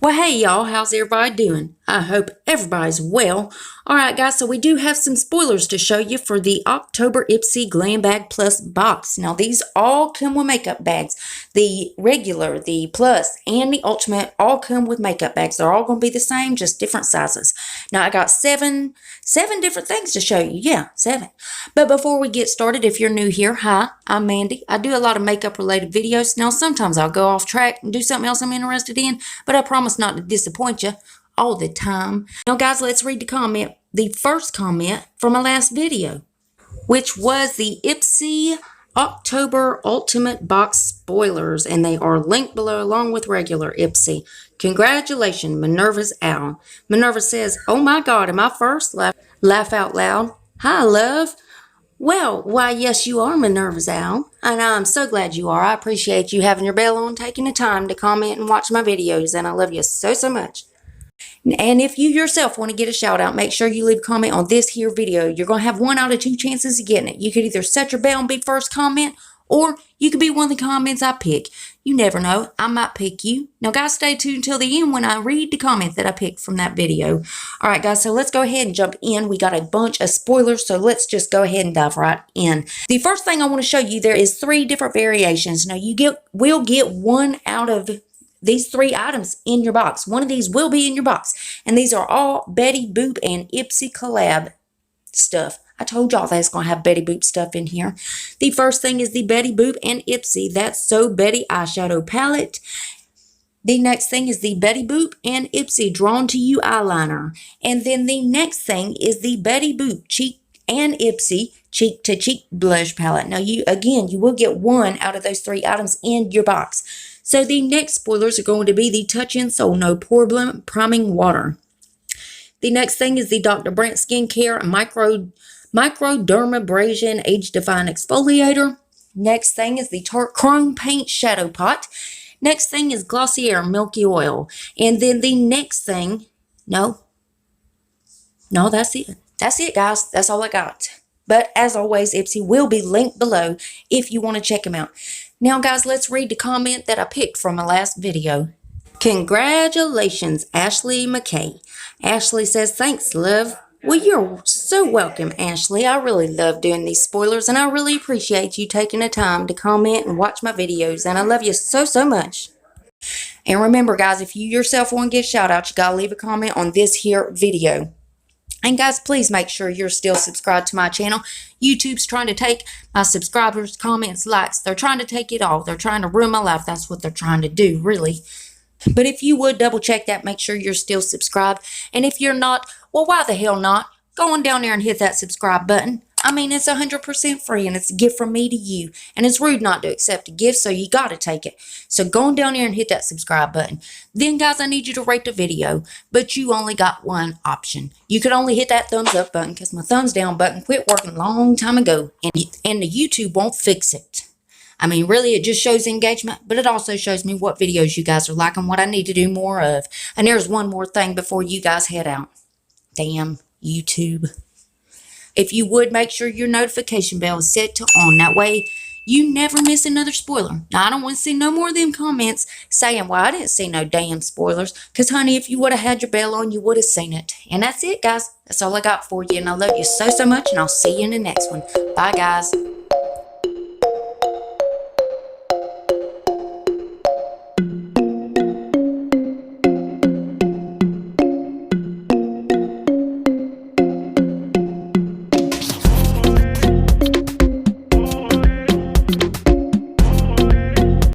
Well, hey y'all, how's everybody doing? I hope everybody's well. Alright guys, so we do have some spoilers to show you for the October Ipsy GlamBag Plus box. Now these all come with makeup bags. The regular, the plus, and the ultimate all come with makeup bags. They're all going to be the same, just different sizes. Now I got seven different things to show you. Yeah, 7. But before we get started, if you're new here, hi, I'm Mandy. I do a lot of makeup related videos. Now sometimes I'll go off track and do something else I'm interested in, but I promise not to disappoint you all the time. Now guys, let's read the first comment from my last video, which was the Ipsy October Ultimate Box spoilers, and they are linked below along with regular Ipsy. Congratulations, Minerva's Owl. Minerva says, "Oh my God, am I first?" Laugh out loud. Hi, love. Well, why, yes, you are Minerva's Owl, and I'm so glad you are. I appreciate you having your bell on, taking the time to comment and watch my videos, and I love you so, so much. And if you yourself want to get a shout out, make sure you leave a comment on this here video. You're going to have 1 out of 2 chances of getting it. You could either set your bell and be first comment, or you could be one of the comments I pick. You never know, I might pick you. Now guys, stay tuned until the end when I read the comment that I picked from that video. Alright guys, so let's go ahead and jump in. We got a bunch of spoilers, so let's just go ahead and dive right in. The first thing I want to show you, there is 3 different variations. Now you will get 1 out of these 3 items in your box. One of these will be in your box. And these are all Betty Boop and Ipsy collab stuff. I told y'all that's going to have Betty Boop stuff in here. The first thing is the Betty Boop and Ipsy That's So Betty eyeshadow palette. The next thing is the Betty Boop and Ipsy Drawn to You eyeliner. And then the next thing is the Betty Boop Cheek and Ipsy Cheek to Cheek blush palette. Now you will get 1 out of those 3 items in your box. So the next spoilers are going to be the Touch in Soul No Pore Priming Water. The next thing is the Dr. Brandt Skincare Microdermabrasion Age Defying Exfoliator. Next thing is the Tarte Chrome Paint Shadow Pot. Next thing is Glossier Milky Oil. And then the next thing, no, that's it. That's it, guys. That's all I got. But as always, Ipsy will be linked below if you want to check them out. Now, guys, let's read the comment that I picked from my last video. Congratulations, Ashley McKay. Ashley says, "Thanks, love." Well, you're so welcome, Ashley. I really love doing these spoilers, and I really appreciate you taking the time to comment and watch my videos, and I love you so, so much. And remember, guys, if you yourself want to get a shout out, you got to leave a comment on this here video. And guys, please make sure you're still subscribed to my channel. YouTube's trying to take my subscribers, comments, likes. They're trying to take it all. They're trying to ruin my life. That's what they're trying to do, really. But if you would double check that, make sure you're still subscribed. And if you're not, well, why the hell not? Go on down there and hit that subscribe button. I mean, it's 100% free, and it's a gift from me to you. And it's rude not to accept a gift, so you got to take it. So go on down there and hit that subscribe button. Then, guys, I need you to rate the video, but you only got one option. You could only hit that thumbs up button because my thumbs down button quit working a long time ago, and the YouTube won't fix it. I mean, really, it just shows engagement, but it also shows me what videos you guys are liking, what I need to do more of. And there's one more thing before you guys head out. Damn YouTube. If you would, make sure your notification bell is set to on. That way, you never miss another spoiler. Now, I don't want to see no more of them comments saying, "Well, I didn't see no damn spoilers." Because, honey, if you would have had your bell on, you would have seen it. And that's it, guys. That's all I got for you. And I love you so, so much. And I'll see you in the next one. Bye, guys.